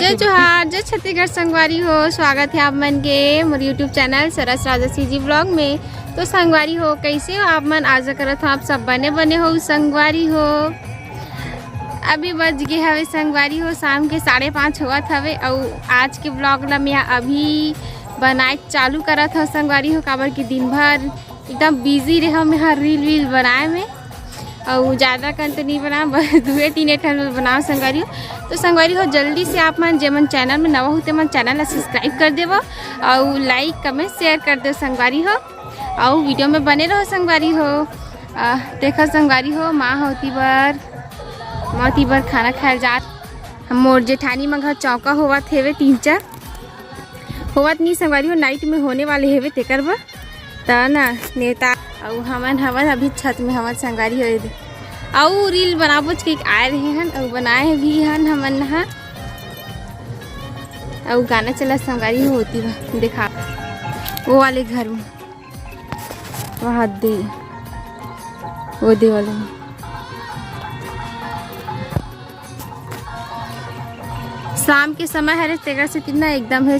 जय जोहार, जय छत्तीसगढ़ संगवारी हो। स्वागत है आप मन के मोर यूट्यूब चैनल सरस राजसी जी ब्लॉग में। तो संगवारी हो, कैसे हो आप मन? आशा करत हो आप सब बने बने हो संगवारी हो। अभी बज गए हवे संगवारी हो शाम के 5:30 होवत हवे। और आज के ब्लॉग ला मैं अभी बनाए चालू करत हो संगवारी हो, काबर कि दिन भर एकदम बिजी रहे मैं रील बनाए में। और ज़्यादा कंटेंट नहीं बना, बस 2-3 ठन बनाओ संगवारी हो। तो संगवारी हो जल्दी से आप मन जे मन चैनल में नवा होते मन चैनल ला सब्सक्राइब कर देव और लाइक कमेंट शेयर कर दे संगवारी हो। और वीडियो में बने रहो संगवारी हो। देखो संगवारी हो, माँ होती बर खाना खाए जात। मोर जेठानी मन घर चौका होवत हेवे 3-4 होवत नहीं संगवारी हो, नाइट में होने वाले हेवे तेकर बर त ना नेता और हमन अभी छत में हमन संगवारी हो। और रील बनाबोच के आए रहे हन और बनाए भी हन हमन हा। और गाना चला संगवारी होती बा, देखा वो वाले घर में वहाँ दे वो दे वाले में। शाम के समय है तेरा से कितना एकदम है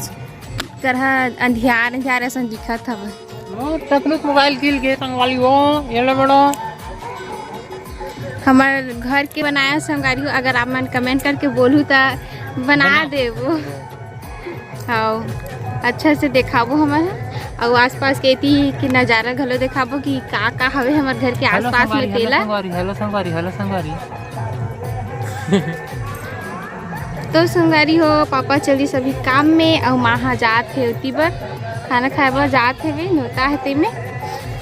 तरह अंधियार ऐसा दिखत हवे। तकलीफ मोबाइल गिल गए संगवारी हो, ये ले बड़ो हमार घर के बनाया संगवारी हो। अगर आप मन कमेंट करके बोलू तो बना देबो। हाँ अच्छा से दिखाबो हमारे और आसपास के की नज़ारा घलो दिखाबो कि का हवे हमार घर के आसपास में तेला। हेलो संगवारी तो संगवारी हो पापा चली सभी काम में और माँ जात है उती बर खाना खाए बर जात है वे नोता है ते में।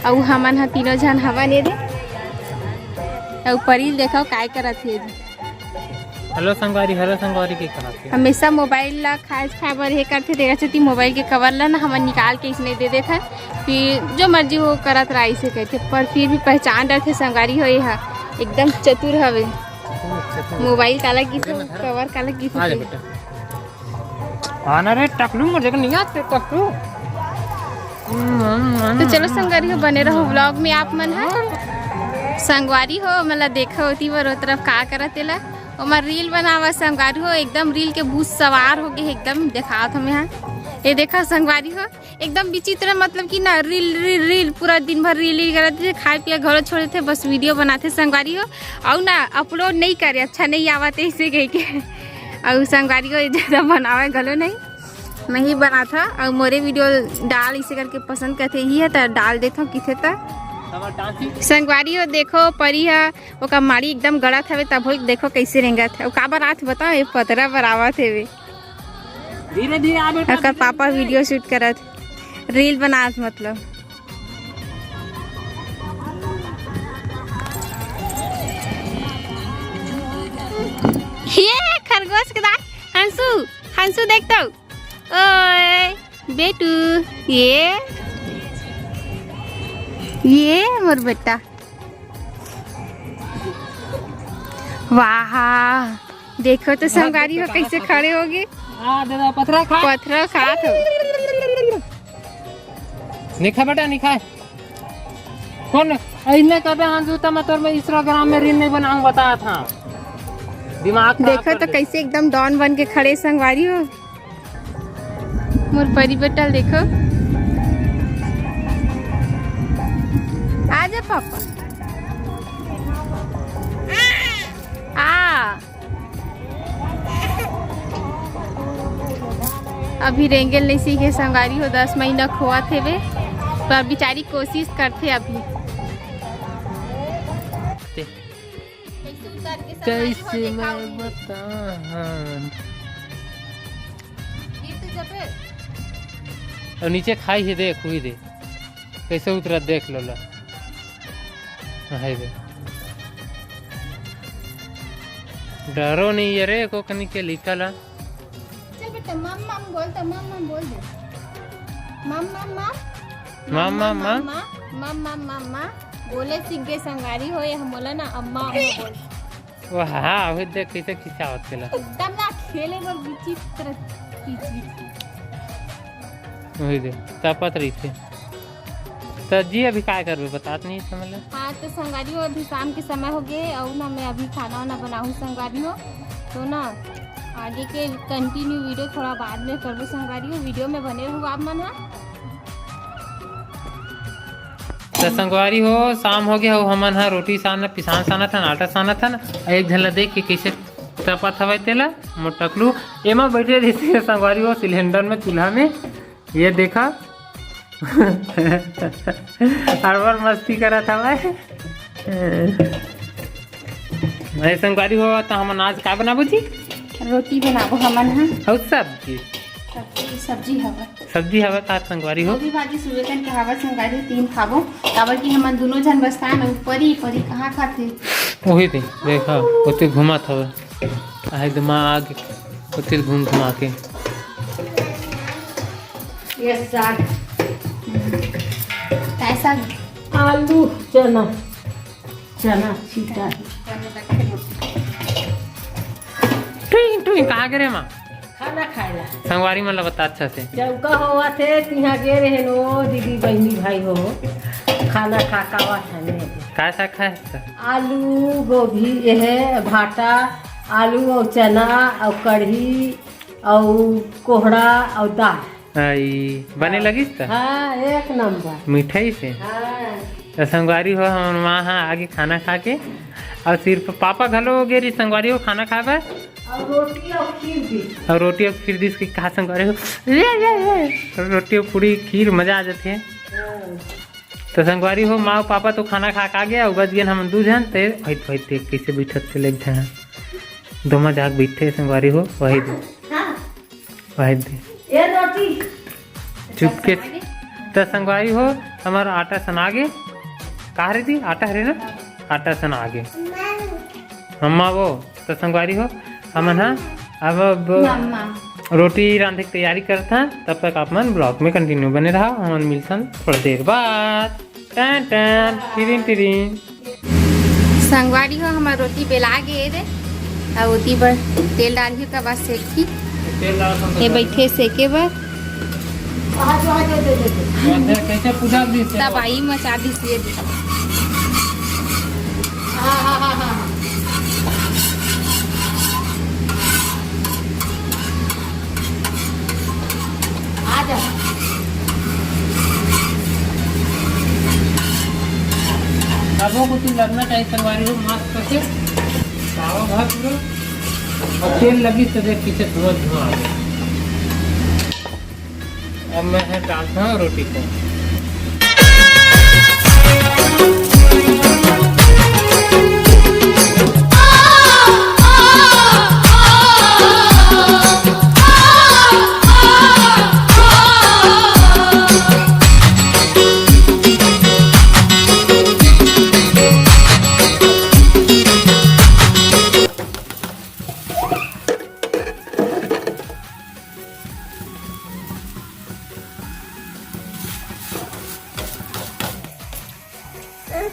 और हमन तीनों जन हवा ने दे और परिल देखो काय करत है। हेलो संगवारी के कहा हमेशा मोबाइल ला खाए बर हे करथे। देखा चती मोबाइल के कवर ला ना हमन निकाल के इसने दे देते फिर जो मर्जी हो करत रहा ऐसे कहते। पर फिर भी पहचान रखे संगवारी हो, यह एकदम चतुर हवे। मोबाइल काला की कवर काला की आना रे टकलू मुझे नहीं आते टकलू। तो चलो संगवारी हो बने रहो व्लॉग में आप मन है संगवारी हो। मतलब देखो होती वो तरफ का करत तेला और मैं रील बनावा संगवारी हो। एकदम रील के भूत सवार हो गए एकदम दिखात हमें यहाँ। ये देखा संगवारी हो एकदम विचित्र, मतलब कि ना रील पूरा दिन भर रील करते थे, खाए पिए घरों छोड़े थे, बस वीडियो बनाते संगवारी हो। और ना अपलोड नहीं करे, अच्छा नहीं आवते इसे कह के। और संगवारी को ज़्यादा बनावे घलो नहीं ही बना था। और मोरे वीडियो डाल इसे करके पसंद करते ही है तो डाल देता हूँ किसे तक संगवारी हो। देखो परी है वो का माड़ी एकदम गड़त हवे, तब देखो कैसे रेंगत है। का बरात बताओ ये पतरा बरावत है वे धीरे पापा वीडियो शूट करत रील बनात मतलब। ये खरगोश के दाई हंसू देखता हूँ। ओए बेटू ये मोर बेटा वाह देखो तो संगवारी हो कैसे खड़े हो गए। पथरा खात हो निखा बेटा निखा कौन ऐने कबे हंसू तो मैं तोर में इंस्टाग्राम में रील नहीं बनाऊं बताया था। दिमाग देखो तो कैसे एकदम डॉन बन के खड़े संगवारी हो। मोर परी बेटा देखो आजा पापा अभी रेंगल नहीं सीखे संगवारी हो। 10 महीना खोआ थे वे, पर बेचारी कोशिश करते अभी कैसे मैं बता। और नीचे खाई है देख हुई दे कैसे उतरा देख लो ला दे। डरो नहीं है रे को कनी के लिखला मम्मा बोलता मम्मा बोल दे मम्मा बोले सीख गए संगवारी हो। हम बोला ना अम्मा बोल वो हाँ वो देख कैसे खिंचावत केला एकदम ना खेले में विचित्र वही दे तापत रही थे। तो जी अभी क्या कर रहे बतात नहीं समझ। हाँ तो संगवारी हो अभी शाम के समय हो गए और ना मैं अभी खाना वाना बनाऊँ संगवारी हो। तो ना आगे के कंटिन्यू वीडियो थोड़ा बाद में करबो संगवारी हो, वीडियो में बने रहो आप मन। तो संगवारी हो शाम हो गया हो, हमन हा रोटी साना पिसान साना था, आटा साना था ना। एक झन ला देख के कैसे तपत हवे तेला मोटकलू एमा बैठे रहती संगवारी हो सिलेंडर में, चूल्हा में। ये देखा हर बार मस्ती करा था मैं संगवारी हो। तो हम आज का बनाबो जी? रोटी बनाबो हमन हा और सब्जी सब्जी हवा का संगवारी हो। गोभी भाजी सुबह कन के हवा संगवारी 3 खाबो, काबर कि हमन दोनों जन बसता न ऊपरी कहाँ खाते। वही थी देखा ओते घुमा था आहे दिमाग ओते घुमा के। ये साग कैसा आलू चना सीता टुई कहाँ गे रे माँ? खाना खाएला संगवारी मन ला बता अच्छा से। चौका हुआ थे तिहा गे रहे नो दीदी बहनी भाई हो खाना खा कावा खाने का सा खाए? आलू गोभी यह भाटा आलू और चना और कढ़ी और कोहड़ा और दाल। आई बने लगिस त? हाँ एक नंबर मिठाई से। हाँ तो संगवारी हो हम वहाँ आगे खाना खा के और सिर्फ पापा घलो गे रही संगवारी हो खाना खाबे और रोटी और खीर भी। और रोटी और खीर दिस की कहा संगवारी हो ले रोटी और पूरी खीर मजा आ जाती है। तो संगवारी हो माँ पापा तो खाना खा के आ गया बच गए हम 2 जन। ते वही देख कैसे बैठत से लेग हैं दोनों जाग बैठे संगवारी हो वही दे वही दे ये रोटी चुपके। तो संगवारी हो हमारा आटा सना गे कहा रही थी आटा हरे ना आटा सना गे मम्मा वो। तो संगवारी हो हमन हाँ अब रोटी रांधे की तैयारी करते हैं, तब तक आप मन ब्लॉग में कंटिन्यू बने रहा। हमन मिलसन थोड़ा देर बाद। टन टन टिरिन टिरिन। संगवारी हो हमार रोटी बेला गे रे और ओती पर तेल डाली का बस सेकी ये बैठे सेके बर कैसे पूजा दी तबाही मचा दी से सबों को तो लगना चाहिए संगवारी हो मस्त करके पाव भात पूरा और तेल लगी तो देख पीछे धुआं धुआं आ गया। अब मैं है डालता हूँ रोटी को।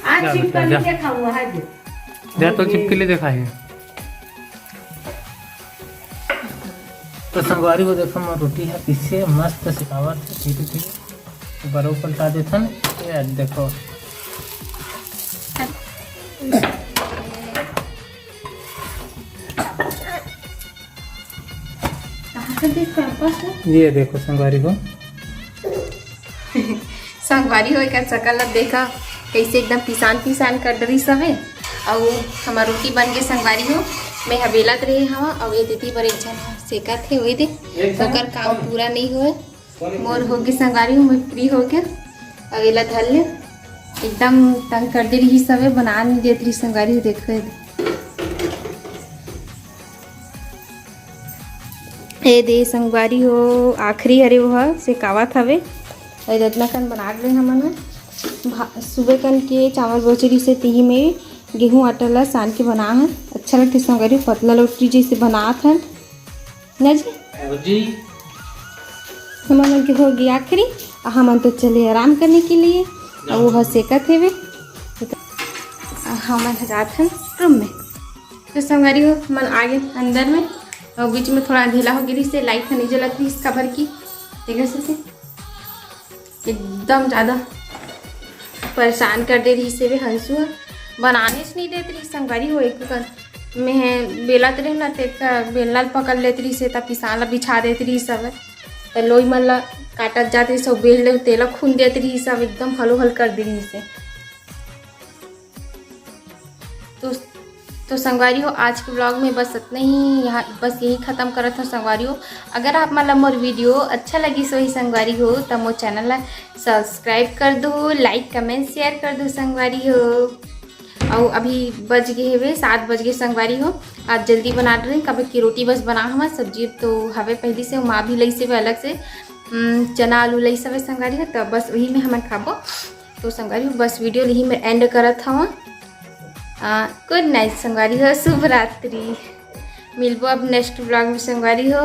आज चिपकली देखा हुआ है जा तो चिपकली देखा है। तो संगवारी को देखो मैं रोटी है पीछे मस्त सिकावट है धीरे धीरे बरो पलटा देथन। ये देखो ये देखो संगवारी को संगवारी हो एक सकल देखा कैसे एकदम पिसान कर डरी सब है। और हमार रोटी बन गई संगवारी हो मैं हवेलत रही हवा और ये दीदी पर एक जन सेकत है वही दे ओकर काम पूरा नहीं हुए मोर हो गई संगवारी हो मैं फ्री हो गया अवेला धर ले एकदम तंग कर दे रही सब है बना नहीं देती रही संगवारी हो देखो ये दे संगवारी हो आखिरी हरे वो से कावत हवे इतना कन बना ले हमन सुबह कन के चावल बोचरी से ती में गेहूं आटा ला सान के बना है अच्छा लगता है संगवारी पतला रोटी जैसे बनात है ना जी। हमन के हो गया आखिरी हमन तो चले आराम करने के लिए और वो सेकत है वे हमन जात हैं रूम में। तो संगवारी हो मन आगे अंदर में और बीच में थोड़ा अंधेला हो गई से लाइट नहीं जलत थी इस कबर की देखा से एकदम ज़्यादा परेशान कर दे रही से वे हंसू बनाने से नहीं देती रही संगवारी हो एक मैं बेलत रही ना तेका बेलना पकड़ लेत रही से तब पिसान ला बिछा देत रही सब तो लोई मन ला काटत जात रही सब बेल ले तेला खून देत रही सब एकदम हलो हल कर दे रही से। तो संगवारी हो आज के ब्लॉग में बस इतना ही, यहाँ बस यही ख़त्म करत हो संगवारी हो। अगर आप मतलब मोर वीडियो अच्छा लगी सो ही संगवारी हो तो मोर चैनल ला सब्सक्राइब कर दो, लाइक कमेंट शेयर कर दो संगवारी हो। और अभी बज गए हुए 7 बज गए संगवारी हो। आज जल्दी बना रहे कभी की रोटी बस बना हमारा सब्जी तो हवे पहले से माँ भी लई से अलग से चना आलू लई सब संगवारी हो तो बस वही में हम खाबो। तो संगवारी हो बस वीडियो यही में एंड करत हूँ। गुड नाइट संगवारी हो, शुभ रात्रि। मिलबो अब नेक्स्ट ब्लॉग में संगवारी हो।